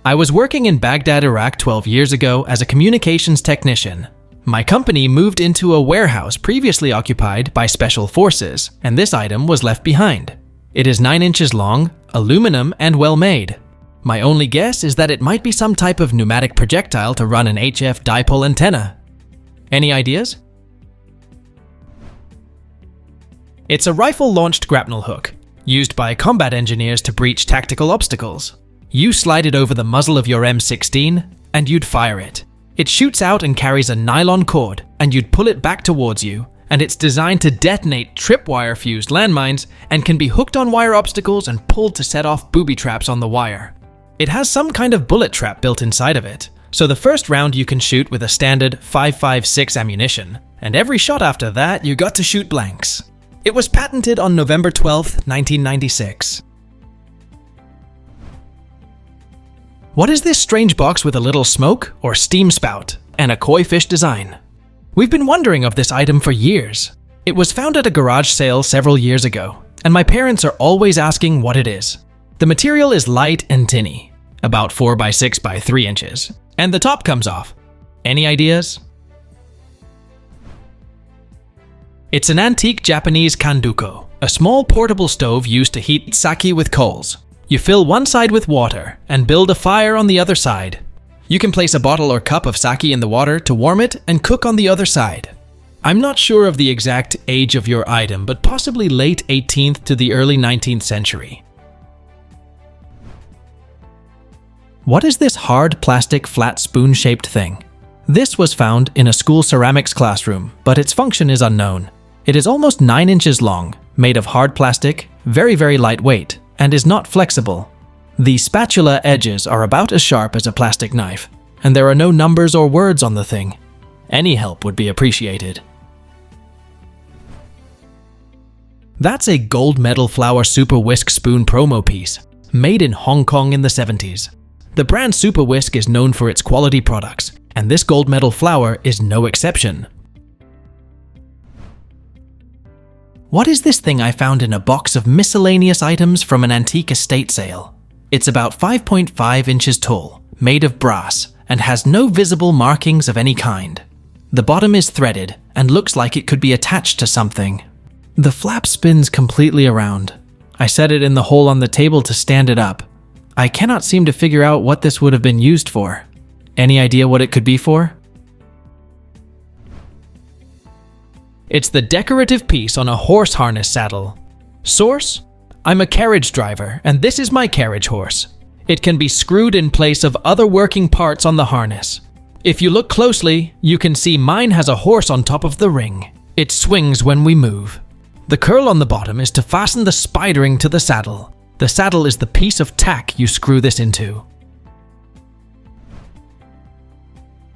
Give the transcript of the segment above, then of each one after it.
I was working in Baghdad, Iraq 12 years ago as a communications technician. My company moved into a warehouse previously occupied by special forces, and this item was left behind. It is 9 inches long, aluminum, and well made. My only guess is that it might be some type of pneumatic projectile to run an HF dipole antenna. Any ideas? It's a rifle-launched grapnel hook, used by combat engineers to breach tactical obstacles. You slide it over the muzzle of your M16, and you'd fire it. It shoots out and carries a nylon cord, and you'd pull it back towards you, and it's designed to detonate tripwire-fused landmines and can be hooked on wire obstacles and pulled to set off booby traps on the wire. It has some kind of bullet trap built inside of it, so the first round you can shoot with a standard 5.56 ammunition, and every shot after that you got to shoot blanks. It was patented on November 12, 1996. What is this strange box with a little smoke or steam spout and a koi fish design? We've been wondering of this item for years. It was found at a garage sale several years ago, and my parents are always asking what it is. The material is light and tinny, about 4 by 6 by 3 inches, and the top comes off. Any ideas? It's an antique Japanese kanduko, a small portable stove used to heat sake with coals. You fill one side with water and build a fire on the other side. You can place a bottle or cup of sake in the water to warm it and cook on the other side. I'm not sure of the exact age of your item, but possibly late 18th to the early 19th century. What is this hard plastic flat spoon-shaped thing? This was found in a school ceramics classroom, but its function is unknown. It is almost 9 inches long, made of hard plastic, very lightweight, and is not flexible. The spatula edges are about as sharp as a plastic knife, and there are no numbers or words on the thing. Any help would be appreciated. That's a gold medal flour Super Whisk spoon promo piece, made in Hong Kong in the 70s. The brand Super Whisk is known for its quality products, and this gold medal flour is no exception. What is this thing I found in a box of miscellaneous items from an antique estate sale? It's about 5.5 inches tall, made of brass, and has no visible markings of any kind. The bottom is threaded and looks like it could be attached to something. The flap spins completely around. I set it in the hole on the table to stand it up. I cannot seem to figure out what this would have been used for. Any idea what it could be for? It's the decorative piece on a horse harness saddle. Source? I'm a carriage driver, and this is my carriage horse. It can be screwed in place of other working parts on the harness. If you look closely, you can see mine has a horse on top of the ring. It swings when we move. The curl on the bottom is to fasten the spidering to the saddle. The saddle is the piece of tack you screw this into.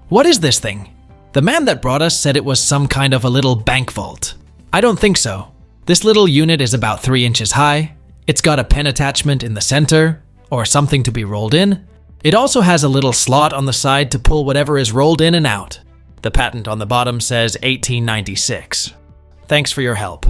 What is this thing? The man that brought us said it was some kind of a little bank vault. I don't think so. This little unit is about 3 inches high. It's got a pen attachment in the center, or something to be rolled in. It also has a little slot on the side to pull whatever is rolled in and out. The patent on the bottom says 1896. Thanks for your help.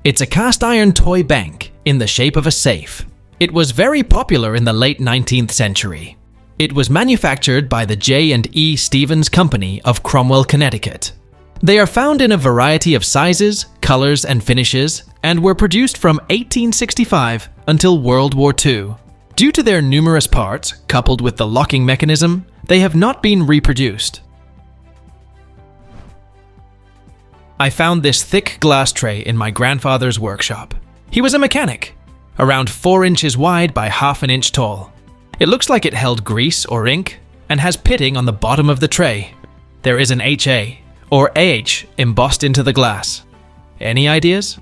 It's a cast iron toy bank in the shape of a safe. It was very popular in the late 19th century. It was manufactured by the J&E Stevens Company of Cromwell, Connecticut. They are found in a variety of sizes, colors, and finishes, and were produced from 1865 until World War II. Due to their numerous parts, coupled with the locking mechanism, they have not been reproduced. I found this thick glass tray in my grandfather's workshop. He was a mechanic, around 4 inches wide by half an inch tall. It looks like it held grease or ink and has pitting on the bottom of the tray. There is an HA or AH embossed into the glass. Any ideas?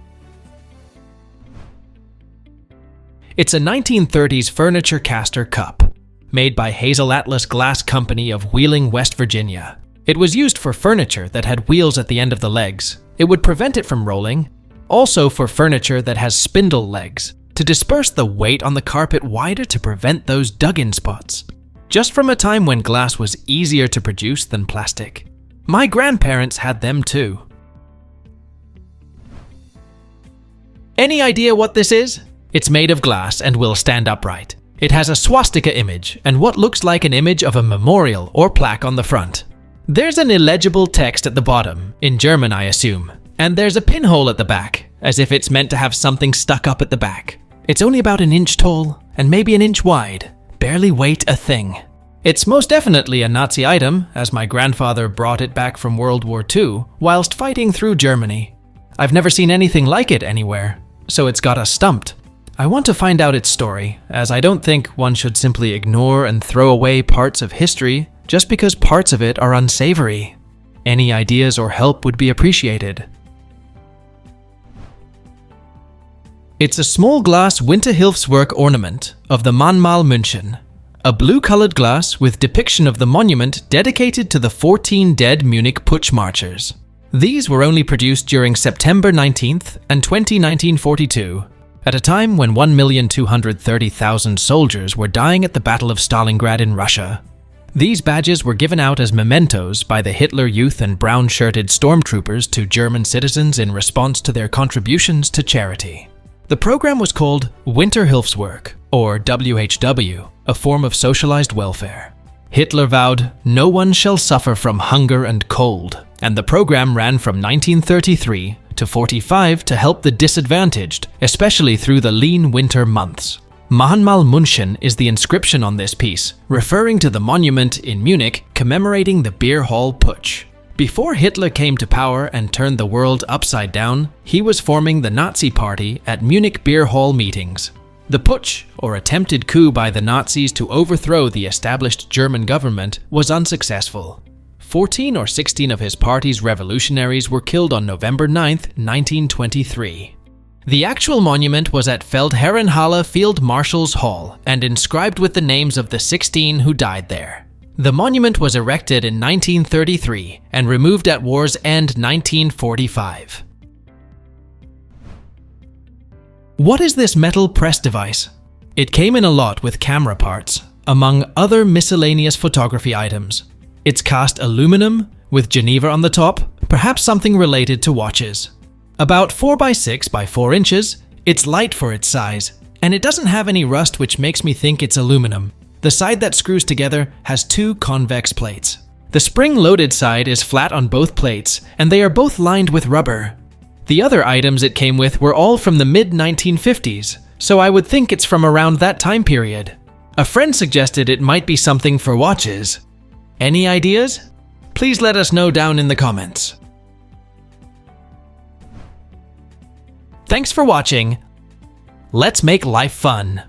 It's a 1930s furniture caster cup, made by Hazel Atlas Glass Company of Wheeling, West Virginia. It was used for furniture that had wheels at the end of the legs. It would prevent it from rolling. Also for furniture that has spindle legs, to disperse the weight on the carpet wider to prevent those dug-in spots. Just from a time when glass was easier to produce than plastic. My grandparents had them too. Any idea what this is? It's made of glass and will stand upright. It has a swastika image and what looks like an image of a memorial or plaque on the front. There's an illegible text at the bottom, in German I assume, and there's a pinhole at the back, as if it's meant to have something stuck up at the back. It's only about an inch tall and maybe an inch wide, barely weight a thing. It's most definitely a Nazi item, as my grandfather brought it back from World War II whilst fighting through Germany. I've never seen anything like it anywhere, so it's got us stumped. I want to find out its story, as I don't think one should simply ignore and throw away parts of history just because parts of it are unsavory. Any ideas or help would be appreciated. It's a small glass Winterhilfswerk ornament of the Mahnmal München, a blue-colored glass with depiction of the monument dedicated to the 14 dead Munich Putsch marchers. These were only produced during September 19th and 1942, at a time when 1,230,000 soldiers were dying at the Battle of Stalingrad in Russia. These badges were given out as mementos by the Hitler Youth and brown-shirted stormtroopers to German citizens in response to their contributions to charity. The program was called Winterhilfswerk, or WHW, a form of socialized welfare. Hitler vowed, "No one shall suffer from hunger and cold," and the program ran from 1933 to 45 to help the disadvantaged, especially through the lean winter months. Mahnmal München is the inscription on this piece, referring to the monument in Munich commemorating the beer hall putsch. Before Hitler came to power and turned the world upside down, he was forming the Nazi Party at Munich beer hall meetings. The putsch, or attempted coup by the Nazis to overthrow the established German government, was unsuccessful. 14 or 16 of his party's revolutionaries were killed on November 9, 1923. The actual monument was at Feldherrenhalle Field Marshals Hall and inscribed with the names of the 16 who died there. The monument was erected in 1933 and removed at war's end 1945. What is this metal press device? It came in a lot with camera parts, among other miscellaneous photography items. It's cast aluminum, with Geneva on the top, perhaps something related to watches. About 4 by 6 by 4 inches, it's light for its size, and it doesn't have any rust which makes me think it's aluminum. The side that screws together has 2 convex plates. The spring-loaded side is flat on both plates, and they are both lined with rubber. The other items it came with were all from the mid-1950s, so I would think it's from around that time period. A friend suggested it might be something for watches. Any ideas? Please let us know down in the comments. Thanks for watching. Let's make life fun.